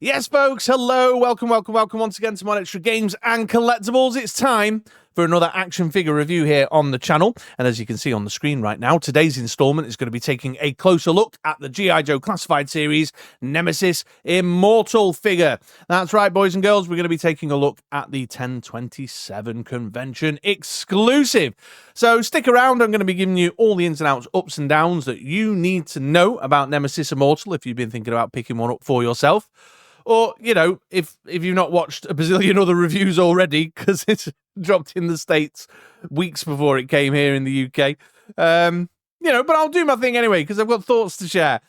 Yes, folks, hello, welcome once again to MoDXtra Games and Collectibles. It's time for another action figure review here on the channel. And as you can see on the screen right now, today's installment is going to be taking a closer look at the G.I. Joe Classified Series Nemesis Immortal figure. That's right, boys and girls, we're going to be taking a look at the 1027 convention exclusive. So stick around, I'm going to be giving you all the ins and outs, ups and downs that you need to know about Nemesis Immortal if you've been thinking about picking one up for yourself. Or, you know, if you've not watched a bazillion other reviews already, because it's dropped in the States weeks before it came here in the UK. You know, but I'll do my thing anyway, because I've got thoughts to share.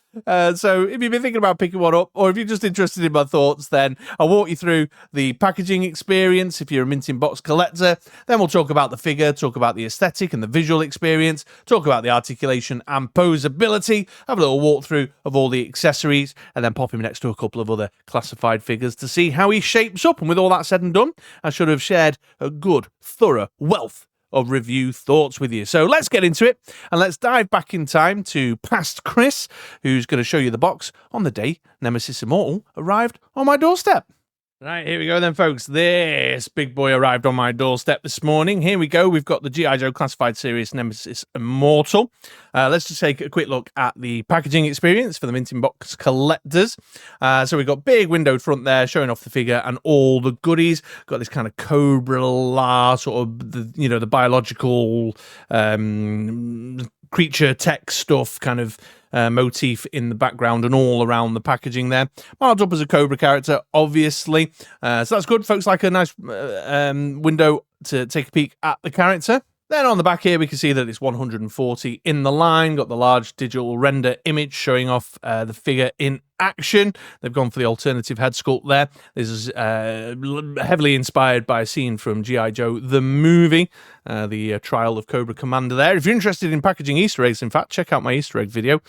So if you've been thinking about picking one up, or if you're just interested in my thoughts, then I'll walk you through the packaging experience if you're a mint in box collector. Then we'll talk about the figure, talk about the aesthetic and the visual experience, talk about the articulation and poseability, have a little walkthrough of all the accessories, and then pop him next to a couple of other classified figures to see how he shapes up. And with all that said and done, I should have shared a good, thorough wealth of review thoughts with you. So let's get into it, and let's dive back in time to past Chris, who's going to show you the box on the day Nemesis Immortal arrived on my doorstep. Right, here we go then, folks. This big boy arrived on my doorstep this morning. Here we go. We've got the G.I. Joe Classified Series Nemesis Immortal. Let's just take a quick look at the packaging experience for the mint in box collectors. So we've got big windowed front there showing off the figure and all the goodies. Got this kind of Cobra-La sort of, the biological creature tech stuff kind of motif in the background and all around the packaging there. Marked up as a Cobra character, obviously. So that's good. Folks like a nice window to take a peek at the character. Then on the back here, we can see that it's 140 in the line. Got the large digital render image showing off the figure in action. They've gone for the alternative head sculpt there. This is heavily inspired by a scene from G.I. Joe, the movie, the trial of Cobra Commander there. If you're interested in packaging Easter eggs, in fact, check out my Easter egg video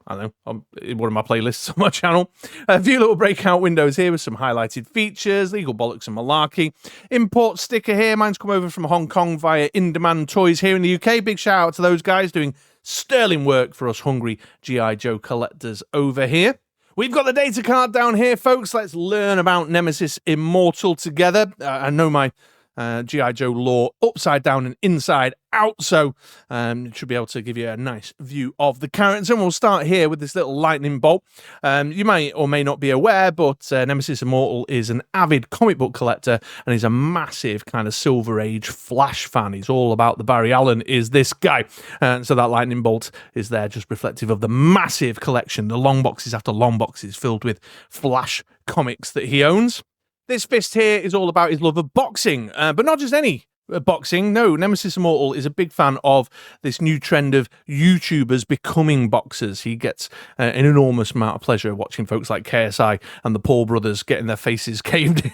I don't know, in one of my playlists on my channel. A few little breakout windows here with some highlighted features, legal bollocks and malarkey. Import sticker here. Mine's come over from Hong Kong via In Demand Toys here in the UK. Big shout out to those guys doing sterling work for us hungry G.I. Joe collectors over here. We've got the data card down here, folks. Let's learn about Nemesis Immortal together. I know my G.I. Joe lore upside down and inside out, so it should be able to give you a nice view of the character. And we'll start here with this little lightning bolt. You may or may not be aware, but Nemesis Immortal is an avid comic book collector, and he's a massive kind of Silver Age Flash fan. He's all about the Barry Allen is this guy. So that lightning bolt is there just reflective of the massive collection, the long boxes after long boxes filled with Flash comics that he owns. This fist here is all about his love of boxing, but not just any boxing. No, Nemesis Immortal is a big fan of this new trend of YouTubers becoming boxers. He gets an enormous amount of pleasure watching folks like KSI and the Paul brothers getting their faces caved in.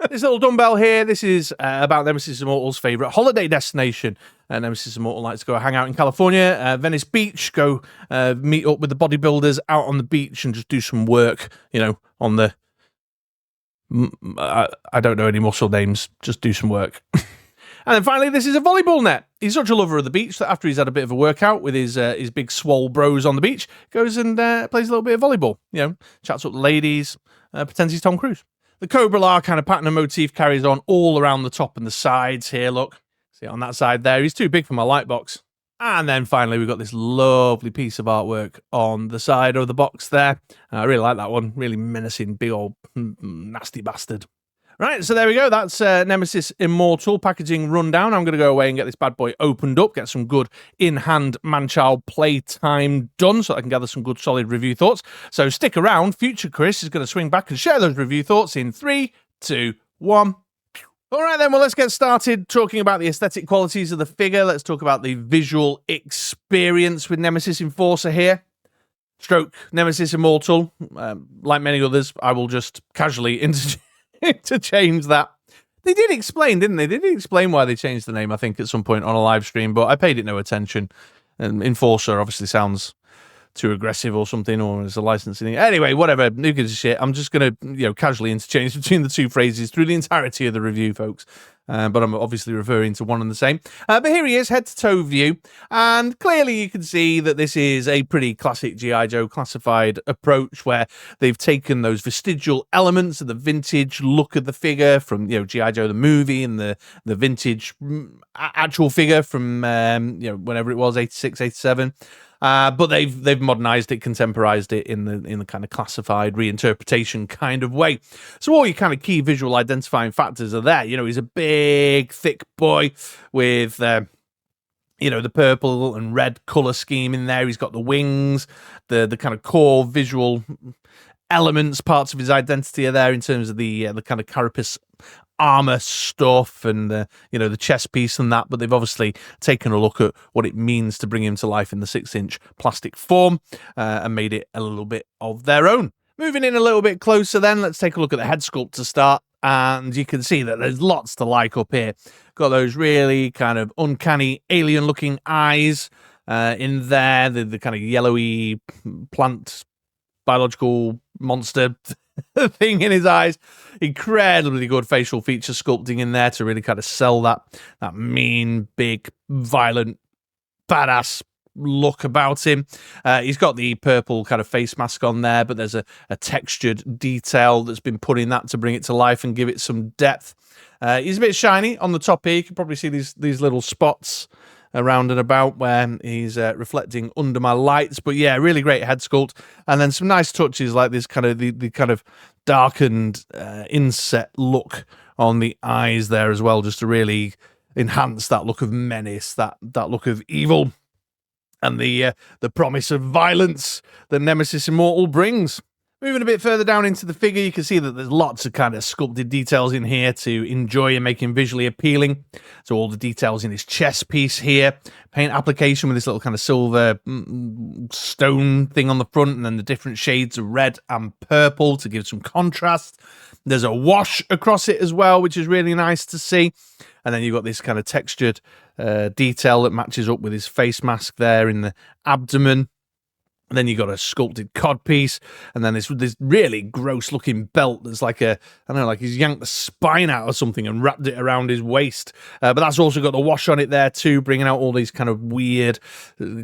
This little dumbbell here, this is about Nemesis Immortal's favourite holiday destination. Nemesis Immortal likes to go hang out in California, Venice Beach, go meet up with the bodybuilders out on the beach and just do some work, you know, on the... I don't know any muscle names, just do some work. And then finally, this is a volleyball net. He's such a lover of the beach that after he's had a bit of a workout with his big swole bros on the beach, goes and plays a little bit of volleyball. You know, chats up the ladies, pretends he's Tom Cruise. The Cobra-La kind of pattern and motif carries on all around the top and the sides here, look. See on that side there, he's too big for my light box. And then finally, we've got this lovely piece of artwork on the side of the box there. I really like that one. Really menacing, big old nasty bastard. Right, so there we go. That's Nemesis Immortal packaging rundown. I'm going to go away and get this bad boy opened up, get some good in-hand man-child play time done so I can gather some good solid review thoughts. So stick around. Future Chris is going to swing back and share those review thoughts in 3, 2, 1... All right, then, well, let's get started talking about the aesthetic qualities of the figure. Let's talk about the visual experience with Nemesis Enforcer here. Stroke Nemesis Immortal. Like many others, I will just casually interchange that. They did explain, didn't they? They did explain why they changed the name, I think, at some point on a live stream, but I paid it no attention. And Enforcer obviously sounds too aggressive or something, or it's a licensing thing. Anyway, whatever, who gives a shit. I'm just going to, casually interchange between the two phrases through the entirety of the review, folks. but I'm obviously referring to one and the same. But here he is, head-to-toe view, and clearly you can see that this is a pretty classic G.I. Joe classified approach, where they've taken those vestigial elements of the vintage look of the figure from, G.I. Joe the movie and the vintage actual figure from, whenever it was, 86, 87. But they've modernized it, contemporized it in the kind of classified reinterpretation kind of way. So all your kind of key visual identifying factors are there. He's a big, thick boy with, the purple and red color scheme in there. He's got the wings, the kind of core visual elements, parts of his identity are there in terms of the kind of carapace armor stuff and the chest piece and that, but they've obviously taken a look at what it means to bring him to life in the 6-inch plastic form and made it a little bit of their own. Moving in a little bit closer then, let's take a look at the head sculpt to start, and you can see that there's lots to like up here. Got those really kind of uncanny alien looking eyes in there, the kind of yellowy plant biological monster thing in his eyes. Incredibly good facial feature sculpting in there to really kind of sell that mean, big, violent, badass look about him. He's got the purple kind of face mask on there, but there's a textured detail that's been put in that to bring it to life and give it some depth. He's a bit shiny on the top here. You can probably see these little spots around and about where he's reflecting under my lights. But yeah, really great head sculpt, and then some nice touches like this kind of the kind of darkened inset look on the eyes there as well, just to really enhance that look of menace, that look of evil, and the promise of violence that Nemesis Immortal brings. Moving a bit further down into the figure, you can see that there's lots of kind of sculpted details in here to enjoy and make him visually appealing. So all the details in his chest piece here, paint application with this little kind of silver stone thing on the front, and then the different shades of red and purple to give some contrast. There's a wash across it as well, which is really nice to see. And then you've got this kind of textured detail that matches up with his face mask there in the abdomen. And then you got a sculpted cod piece, and then this really gross looking belt that's like like he's yanked the spine out or something and wrapped it around his waist. But that's also got the wash on it there too, bringing out all these kind of weird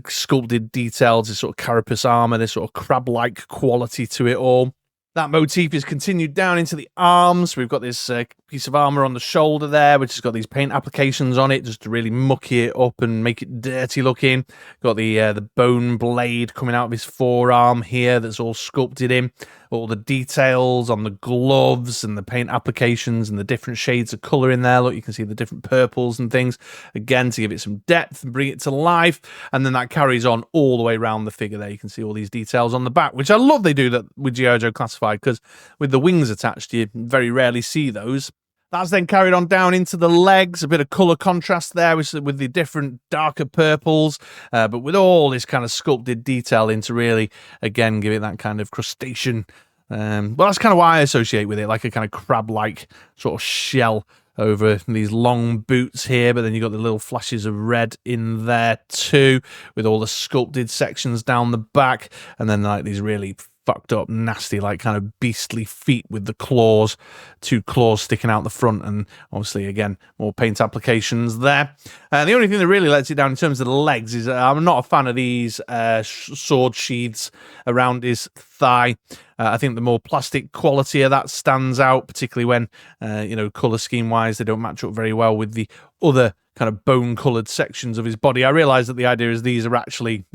sculpted details, this sort of carapace armor, this sort of crab-like quality to it all. That motif is continued down into the arms. We've got this piece of armor on the shoulder there, which has got these paint applications on it, just to really mucky it up and make it dirty looking. Got the bone blade coming out of his forearm here that's all sculpted in. All the details on the gloves and the paint applications and the different shades of colour in there. Look, you can see the different purples and things, again, to give it some depth and bring it to life. And then that carries on all the way around the figure there. You can see all these details on the back, which I love they do that with G.I. Joe Classified, because with the wings attached, you very rarely see those. That's then carried on down into the legs, a bit of colour contrast there with the different darker purples, but with all this kind of sculpted detail in to really, again, give it that kind of crustacean. Well, that's kind of why I associate with it, like a kind of crab-like sort of shell over these long boots here, but then you've got the little flashes of red in there too, with all the sculpted sections down the back, and then like these really fucked up, nasty, like kind of beastly feet with the claws, 2 claws sticking out the front, and obviously, again, more paint applications there. The only thing that really lets it down in terms of the legs is I'm not a fan of these sword sheaths around his thigh. I think the more plastic quality of that stands out, particularly when, colour scheme-wise, they don't match up very well with the other kind of bone-coloured sections of his body. I realise that the idea is these are actually,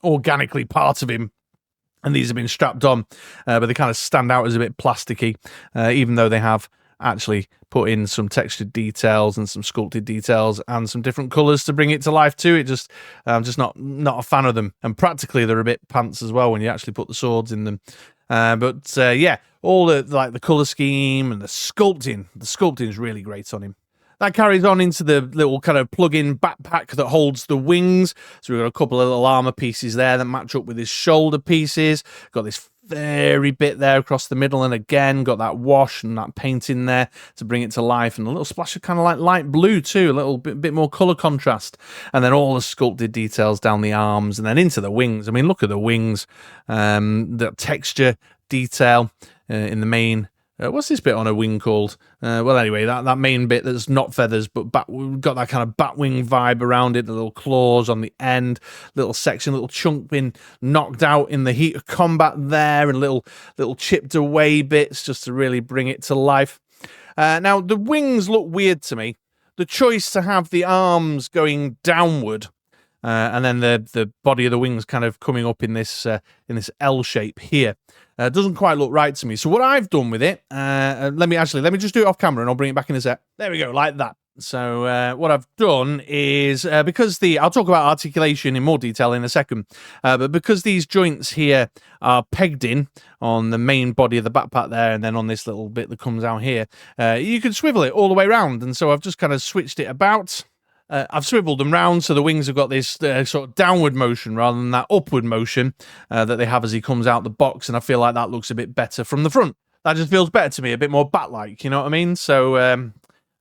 organically part of him, and these have been strapped on, but they kind of stand out as a bit plasticky, even though they have actually put in some textured details and some sculpted details and some different colours to bring it to life too. I'm just not a fan of them, and practically they're a bit pants as well when you actually put the swords in them. Yeah, all the colour scheme and the sculpting is really great on him. That carries on into the little kind of plug-in backpack that holds the wings. So we've got a couple of little armor pieces there that match up with his shoulder pieces. Got this fairy bit there across the middle, and again, got that wash and that paint in there to bring it to life, and a little splash of kind of like light blue too, a little bit more colour contrast. And then all the sculpted details down the arms and then into the wings. I mean, look at the wings, the texture detail in the main What's this bit on a wing called? Well, anyway, that main bit that's not feathers, but we've got that kind of batwing vibe around it, the little claws on the end, little section, little chunk been knocked out in the heat of combat there, and little chipped away bits just to really bring it to life. Now, the wings look weird to me. The choice to have the arms going downward and then the body of the wings kind of coming up in this L shape here. Doesn't quite look right to me. So what I've done with it, let me just do it off camera and I'll bring it back in a sec. There we go, like that. So what I've done is, because I'll talk about articulation in more detail in a second, but because these joints here are pegged in on the main body of the backpack there, and then on this little bit that comes out here, you can swivel it all the way around. And so I've just kind of switched it about. I've swiveled them round so the wings have got this sort of downward motion rather than that upward motion that they have as he comes out the box, and I feel like that looks a bit better from the front. That just feels better to me, a bit more bat-like, you know what I mean? So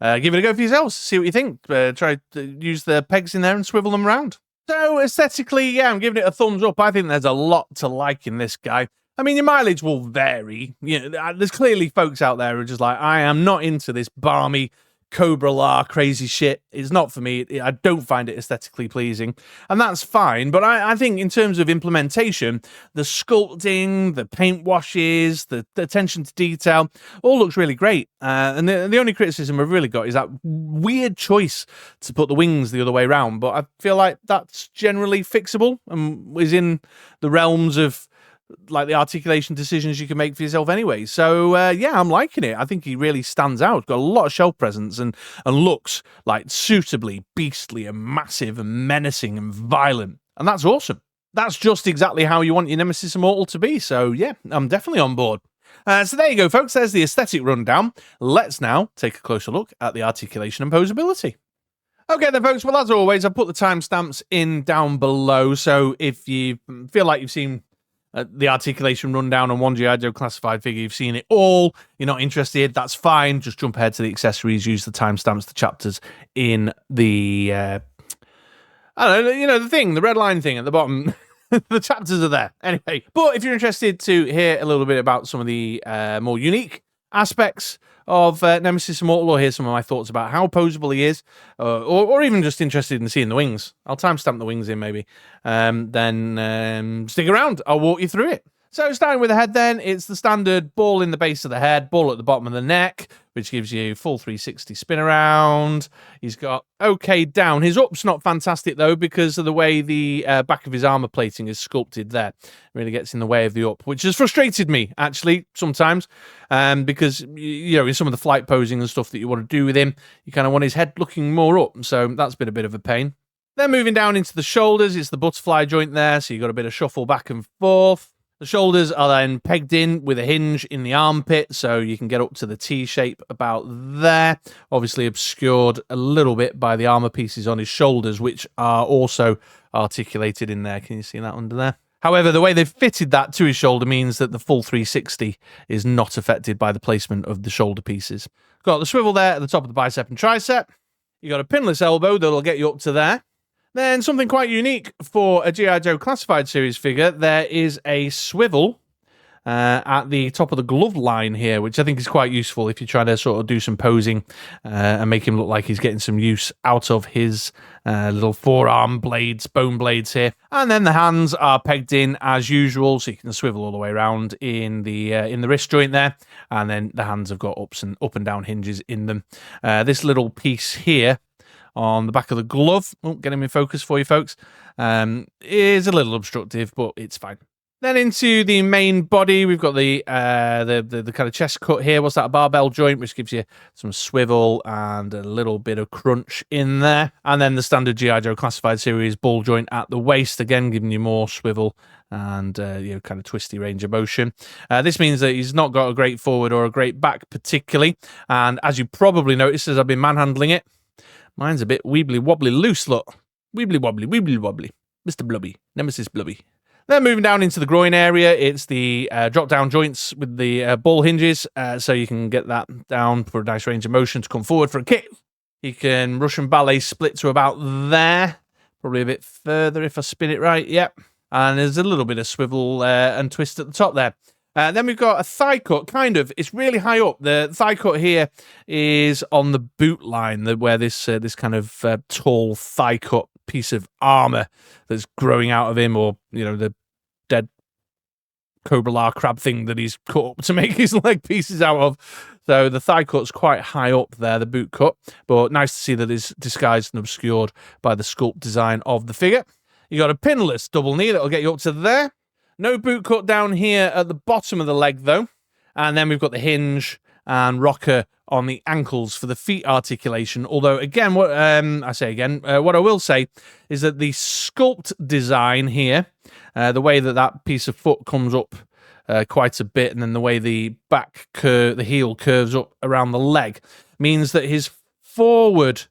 give it a go for yourselves, see what you think. Try to use the pegs in there and swivel them around. So aesthetically, yeah, I'm giving it a thumbs up. I think there's a lot to like in this guy. I mean, your mileage will vary. You know, there's clearly folks out there who are just like, I am not into this balmy Cobra-La crazy shit. It's not for me. I don't find it aesthetically pleasing, and that's fine. But I think in terms of implementation, the sculpting, the paint washes, the attention to detail, all looks really great. And the only criticism I've really got is that weird choice to put the wings the other way around. But I feel like that's generally fixable and is in the realms of like the articulation decisions you can make for yourself anyway. So yeah, I'm liking it. I think he really stands out. Got a lot of shelf presence and looks like suitably beastly and massive and menacing and violent. And that's awesome. That's just exactly how you want your Nemesis Immortal to be. So yeah, I'm definitely on board. So there you go, folks. There's the aesthetic rundown. Let's now take a closer look at the articulation and posability. Okay then, folks. Well, as always, I've put the timestamps in down below. So if you feel like you've seen the articulation rundown on one G.I. Joe classified figure, you've seen it all, you're not interested, that's fine. Just jump ahead to the accessories, use the timestamps, the chapters in the I don't know, you know, the thing, the red line thing at the bottom. The chapters are there anyway. But if you're interested to hear a little bit about some of the more unique aspects of Nemesis Immortal, or hear some of my thoughts about how poseable he is, or even just interested in seeing the wings, I'll timestamp the wings in maybe, then stick around, I'll walk you through it. So starting with the head then, it's the standard ball in the base of the head, ball at the bottom of the neck, which gives you full 360 spin around. He's got okay down. His up's not fantastic though, because of the way the back of his armor plating is sculpted there. It really gets in the way of the up, which has frustrated me actually sometimes, because you know, in some of the flight posing and stuff that you want to do with him, you kind of want his head looking more up, so that's been a bit of a pain. Then moving down into the shoulders, it's the butterfly joint there, so you've got a bit of shuffle back and forth. The shoulders are then pegged in with a hinge in the armpit, so you can get up to the T shape about there. Obviously obscured a little bit by the armor pieces on his shoulders, which are also articulated in there. Can you see that under there? However, the way they've fitted that to his shoulder means that the full 360 is not affected by the placement of the shoulder pieces. Got the swivel there at the top of the bicep and tricep. You got a pinless elbow that'll get you up to there. Then something quite unique for a G.I. Joe Classified Series figure, there is a swivel at the top of the glove line here, which I think is quite useful if you're trying to sort of do some posing and make him look like he's getting some use out of his little forearm blades, bone blades here. And then the hands are pegged in as usual, so you can swivel all the way around in the wrist joint there. And then the hands have got up and down hinges in them. This little piece here on the back of the glove, get him in focus for you folks, is a little obstructive, but it's fine. Then into the main body, we've got the kind of chest cut here. What's that? A barbell joint, which gives you some swivel and a little bit of crunch in there. And then the standard G.I. Joe Classified Series ball joint at the waist, again giving you more swivel and you know, kind of twisty range of motion. This means that he's not got a great forward or a great back particularly. And as you probably noticed as I've been manhandling it, mine's a bit weebly wobbly loose, look. Weebly wobbly, Mr. Blubby, Nemesis Blubby. Then moving down into the groin area, it's the drop-down joints with the ball hinges, so you can get that down for a nice range of motion to come forward for a kick. You can Russian ballet split to about there, probably a bit further if I spin it right, yep. And there's a little bit of swivel and twist at the top there. Then we've got a thigh cut, kind of. It's really high up. The thigh cut here is on the boot line, where this kind of tall thigh cut piece of armor that's growing out of him, or the dead Cobra-La crab thing that he's cut up to make his leg pieces out of. So the thigh cut's quite high up there, the boot cut, but nice to see that it's disguised and obscured by the sculpt design of the figure. You got a pinless double knee that'll get you up to there. No boot cut down here at the bottom of the leg, though. And then we've got the hinge and rocker on the ankles for the feet articulation. Although, again, what I will say is that the sculpt design here, the way that piece of foot comes up quite a bit, and then the way the the heel curves up around the leg, means that his forward,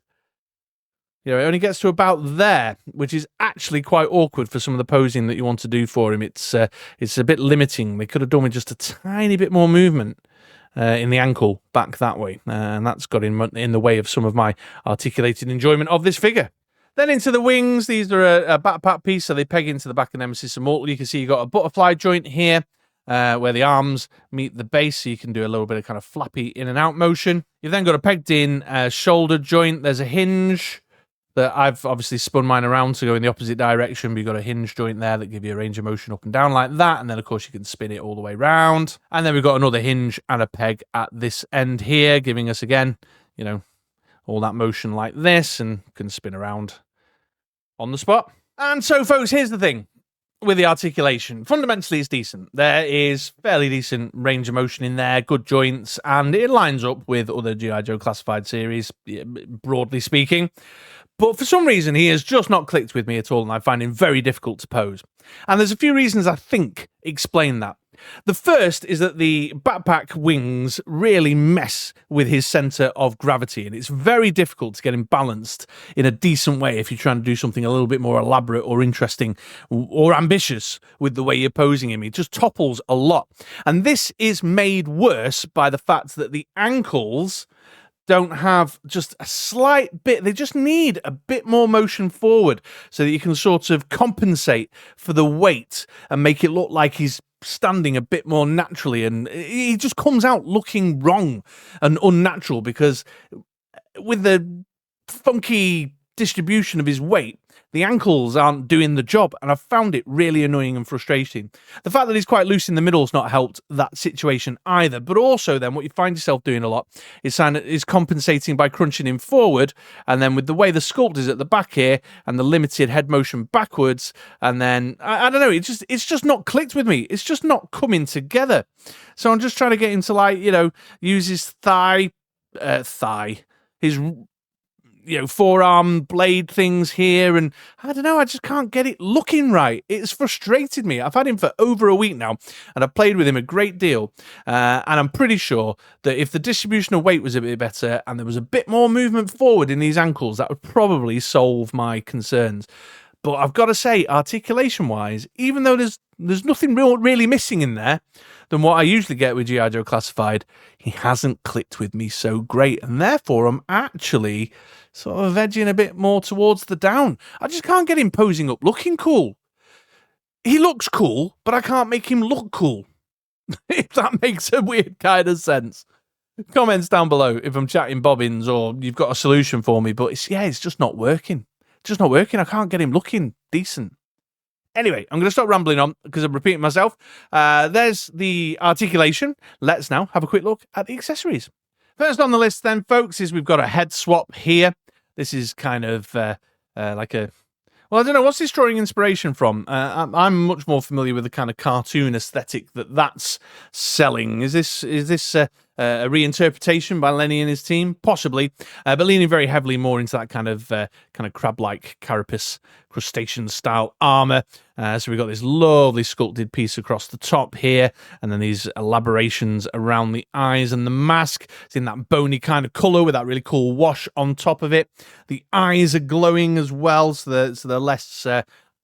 it only gets to about there, which is actually quite awkward for some of the posing that you want to do for him. It's a bit limiting. They could have done with just a tiny bit more movement in the ankle back that way, and that's got in the way of some of my articulated enjoyment of this figure. Then into the wings. These are a backpack piece, so they peg into the back of Nemesis Immortal. You can see you've got a butterfly joint here, where the arms meet the base, so you can do a little bit of kind of flappy in and out motion. You've then got a pegged in shoulder joint. There's a hinge that I've obviously spun mine around to go in the opposite direction, but you've got a hinge joint there that give you a range of motion up and down like that, and then of course you can spin it all the way round. And then we've got another hinge and a peg at this end here, giving us again, all that motion like this, and can spin around on the spot. And so, folks, here's the thing with the articulation. Fundamentally, it's decent. There is fairly decent range of motion in there, good joints, and it lines up with other G.I. Joe classified series, broadly speaking. But for some reason, he has just not clicked with me at all, and I find him very difficult to pose. And there's a few reasons I think explain that. The first is that the backpack wings really mess with his center of gravity, and it's very difficult to get him balanced in a decent way if you're trying to do something a little bit more elaborate or interesting or ambitious with the way you're posing him. He just topples a lot. And this is made worse by the fact that the ankles don't have just a slight bit. They just need a bit more motion forward so that you can sort of compensate for the weight and make it look like he's standing a bit more naturally. And he just comes out looking wrong and unnatural because with the funky distribution of his weight, the ankles aren't doing the job, and I've found it really annoying and frustrating. The fact that he's quite loose in the middle has not helped that situation either, but also then what you find yourself doing a lot is compensating by crunching him forward, and then with the way the sculpt is at the back here and the limited head motion backwards, and then I don't know, it's just not clicked with me. It's just not coming together. So I'm just trying to get him to use his his forearm blade things here, and I don't know, I just can't get it looking right. It's frustrated me. I've had him for over a week now, and I've played with him a great deal, and I'm pretty sure that if the distribution of weight was a bit better and there was a bit more movement forward in these ankles, that would probably solve my concerns. But I've got to say, articulation-wise, even though there's nothing really missing in there than what I usually get with G.I. Joe Classified, he hasn't clicked with me so great, and therefore I'm actually sort of edging a bit more towards the down. I just can't get him posing up looking cool. He looks cool, but I can't make him look cool, if that makes a weird kind of sense. Comments down below if I'm chatting bobbins or you've got a solution for me, but it's just not working. Just not working. I can't get him looking decent. Anyway, I'm going to stop rambling on because I'm repeating myself. There's the articulation. Let's now have a quick look at the accessories. First on the list then, folks, is we've got a head swap here. This is kind of like a... Well, I don't know, what's this drawing inspiration from? I'm much more familiar with the kind of cartoon aesthetic that's selling. Is this a reinterpretation by Lenny and his team? Possibly, but leaning very heavily more into that kind of crab-like carapace crustacean style armor. So we've got this lovely sculpted piece across the top here, and then these elaborations around the eyes and the mask. It's in that bony kind of color with that really cool wash on top of it. The eyes are glowing as well, so they're less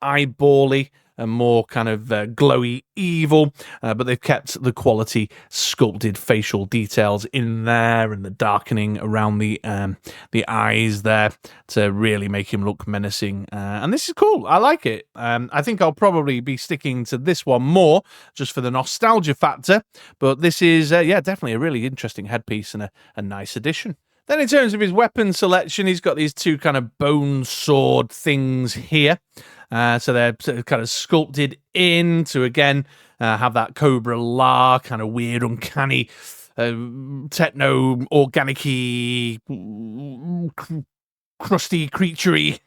eyebally. and more kind of glowy evil, but they've kept the quality sculpted facial details in there and the darkening around the eyes there to really make him look menacing. And this is cool. I like it. I think I'll probably be sticking to this one more just for the nostalgia factor, but this is, yeah, definitely a really interesting headpiece and a nice addition. Then in terms of his weapon selection, he's got these two kind of bone sword things here. So they're kind of sculpted in to, again, have that Cobra-La kind of weird, uncanny, techno-organic-y, crusty, creaturey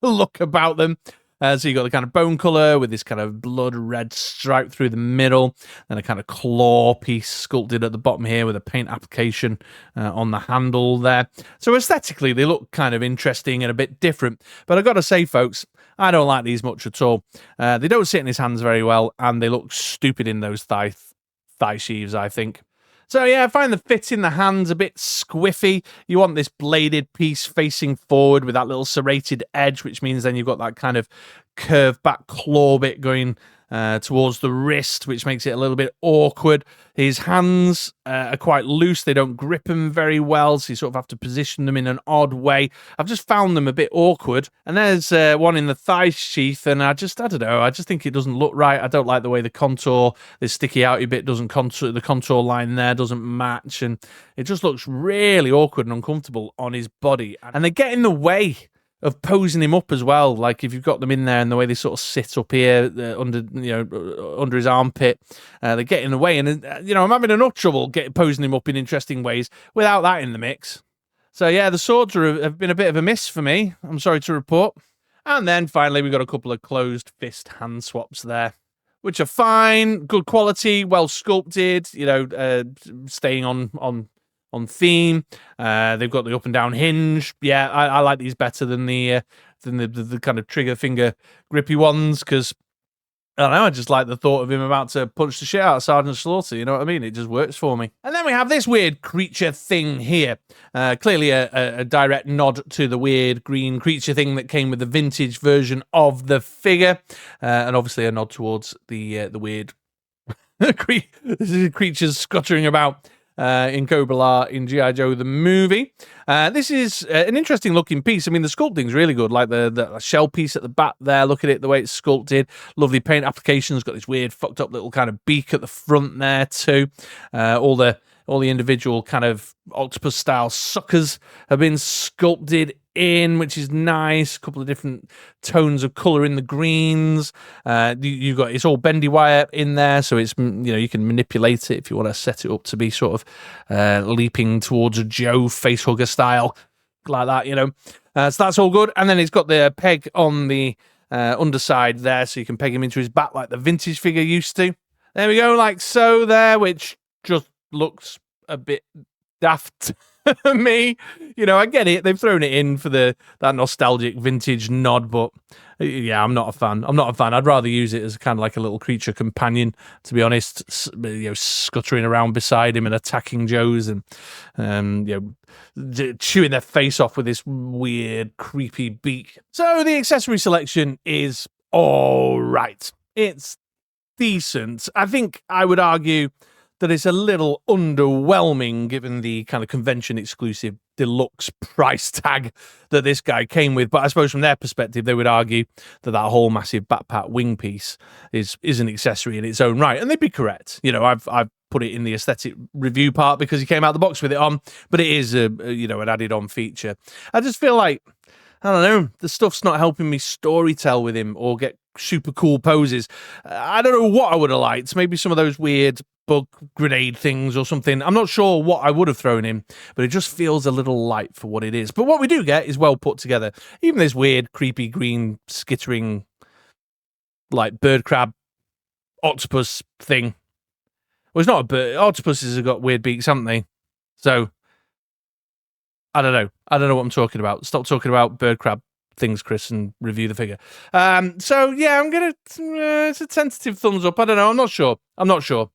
look about them. So you got the kind of bone color with this kind of blood red stripe through the middle, and a kind of claw piece sculpted at the bottom here with a paint application on the handle there. So aesthetically, they look kind of interesting and a bit different. But I got to say, folks, I don't like these much at all. They don't sit in his hands very well, and they look stupid in those thigh sheaths, I think. So yeah, I find the fit in the hands a bit squiffy. You want this bladed piece facing forward with that little serrated edge, which means then you've got that kind of curved back claw bit going towards the wrist, which makes it a little bit awkward. His hands are quite loose. They don't grip them very well, so you sort of have to position them in an odd way. I've just found them a bit awkward. And there's one in the thigh sheath, and I don't know, I just think it doesn't look right. I don't like the way the contour, this sticky outy bit doesn't contour, the contour line there doesn't match, and it just looks really awkward and uncomfortable on his body. And they get in the way of posing him up as well. Like if you've got them in there and the way they sort of sit up here under his armpit, they get in the way. And I'm having enough trouble posing him up in interesting ways without that in the mix. So yeah, the swords have been a bit of a miss for me, I'm sorry to report. And then finally we've got a couple of closed fist hand swaps there, which are fine, good quality, well sculpted, staying on theme. They've got the up and down hinge. Yeah, I like these better than the kind of trigger finger grippy ones, because I don't know, I just like the thought of him about to punch the shit out of Sergeant Slaughter, you know what I mean? It just works for me. And then we have this weird creature thing here. Clearly a direct nod to the weird green creature thing that came with the vintage version of the figure. And obviously a nod towards the weird creatures scuttering about in Cobra-La in G.I. Joe the movie. This is an interesting looking piece. I mean, the sculpting's really good, like the shell piece at the back there. Look at it, the way it's sculpted. Lovely paint applications. Got this weird fucked up little kind of beak at the front there too. All the individual kind of octopus style suckers have been sculpted in, which is nice. A couple of different tones of color in the greens. You've got, it's all bendy wire in there, so it's, you can manipulate it if you want to set it up to be sort of leaping towards a Joe face hugger style, like that, so that's all good. And then it's got the peg on the underside there, so you can peg him into his back like the vintage figure used to. There we go, like so there, which just looks a bit daft to me. I get it. They've thrown it in for that nostalgic vintage nod, but yeah, I'm not a fan. I'd rather use it as kind of like a little creature companion, to be honest, scuttering around beside him and attacking Joes and chewing their face off with this weird, creepy beak. So the accessory selection is all right. It's decent. I think I would argue that it's a little underwhelming given the kind of convention exclusive deluxe price tag that this guy came with. But I suppose from their perspective, they would argue that whole massive backpack wing piece is an accessory in its own right. And they'd be correct. I've put it in the aesthetic review part because he came out the box with it on, but it is an added on feature. I just feel like, I don't know, the stuff's not helping me storytell with him or get super cool poses. I don't know what I would have liked. Maybe some of those weird bug grenade things or something. I'm not sure what I would have thrown in, but it just feels a little light for what it is. But what we do get is well put together. Even this weird, creepy, green, skittering, like bird crab octopus thing. Well, it's not a bird. Octopuses have got weird beaks, haven't they? So, I don't know. I don't know what I'm talking about. Stop talking about bird crab things, Chris, and review the figure. So yeah, I'm gonna. It's a tentative thumbs up. I don't know. I'm not sure.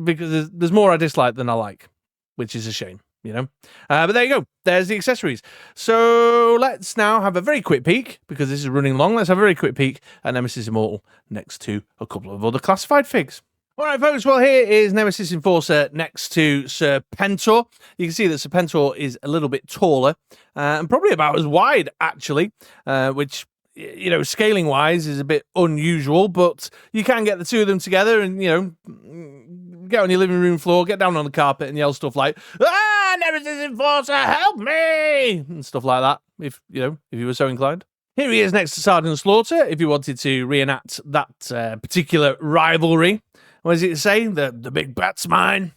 Because there's more I dislike than I like, which is a shame. you know. But there you go. There's the accessories. So let's now have a very quick peek, because this is running long. Let's have a very quick peek at Nemesis Immortal next to a couple of other classified figs. All right, folks, well, here is Nemesis Enforcer next to Serpentor. You can see that Serpentor is a little bit taller and probably about as wide, actually, which, you know, scaling-wise is a bit unusual, but you can get the two of them together and, you know, get on your living room floor, get down on the carpet and yell stuff like, "Ah, Nemesis Enforcer, help me!" and stuff like that, if you were so inclined. Here he is next to Sergeant Slaughter, if you wanted to reenact that particular rivalry. What does it say? The big bat's mine.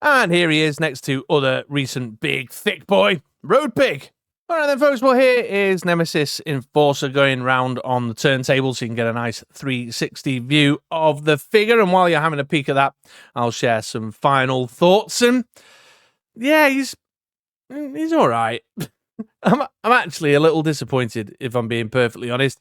And here he is next to other recent big, thick boy, Road Pig. All right then, folks, well, here is Nemesis Enforcer going round on the turntable so you can get a nice 360 view of the figure. And while you're having a peek at that, I'll share some final thoughts. And yeah, he's all right. I'm actually a little disappointed, if I'm being perfectly honest.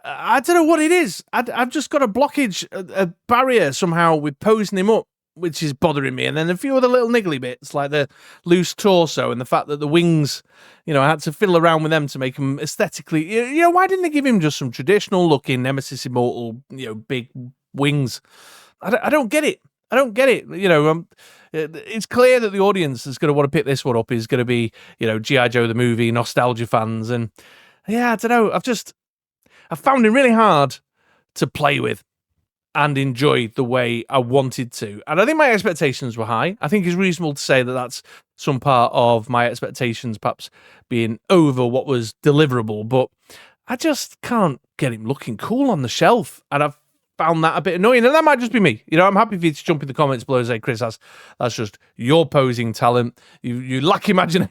I don't know what it is. I've just got a blockage, a barrier somehow with posing him up, which is bothering me. And then a few other little niggly bits, like the loose torso and the fact that the wings, you know, I had to fiddle around with them to make them aesthetically. You know, why didn't they give him just some traditional looking Nemesis Immortal, you know, big wings? I don't get it. I don't get it. You know, it's clear that the audience is going to want to pick this one up is going to be, you know, G.I. Joe the movie, nostalgia fans. And yeah, I don't know. I found it really hard to play with and enjoy the way I wanted to. And I think my expectations were high. I think it's reasonable to say that that's some part of my expectations perhaps being over what was deliverable, but I just can't get him looking cool on the shelf. And I've found that a bit annoying. And that might just be me. You know, I'm happy for you to jump in the comments below and say, Chris, that's just your posing talent. You lack imagination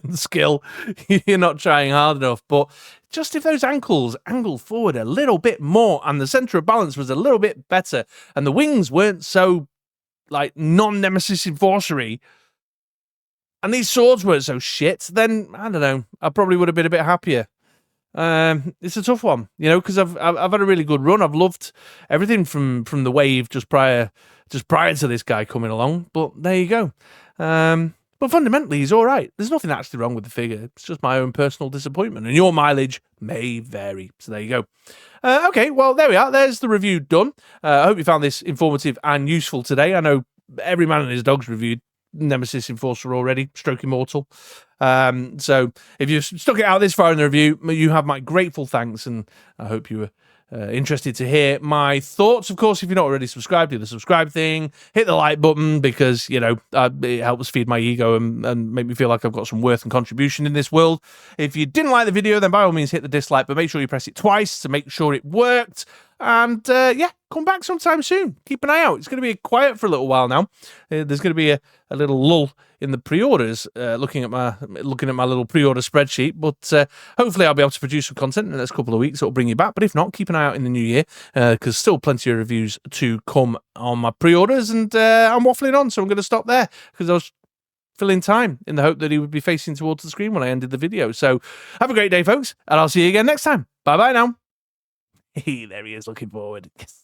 and skill. You're not trying hard enough. But just if those ankles angled forward a little bit more and the center of balance was a little bit better and the wings weren't so like non-Nemesis Enforcery and these swords weren't so shit, then I don't know, I probably would have been a bit happier. It's a tough one, you know, because I've had a really good run. I've loved everything from the wave just prior to this guy coming along. But there you go. But fundamentally, he's all right. There's nothing actually wrong with the figure. It's just my own personal disappointment, and your mileage may vary. So there you go. Okay, well, there we are. There's the review done. I hope you found this informative and useful today. I know every man and his dog's reviewed Nemesis Enforcer already, stroke Immortal. So if you've stuck it out this far in the review, you have my grateful thanks, and I hope you were interested to hear my thoughts. Of course, if you're not already subscribed, do the subscribe thing, hit the like button, because, you know, it helps feed my ego and make me feel like I've got some worth and contribution in this world. If you didn't like the video, then by all means hit the dislike, but make sure you press it twice to make sure it worked. And yeah, come back sometime soon. Keep an eye out. It's going to be quiet for a little while now. There's going to be a little lull in the pre-orders, looking at my little pre-order spreadsheet. But hopefully I'll be able to produce some content in the next couple of weeks that'll bring you back. But if not, keep an eye out in the new year, because still plenty of reviews to come on my pre-orders. And I'm waffling on, so I'm going to stop there because I was filling time in the hope that he would be facing towards the screen when I ended the video. So have a great day, folks, and I'll see you again next time. Bye-bye now. There he is, looking forward. Yes.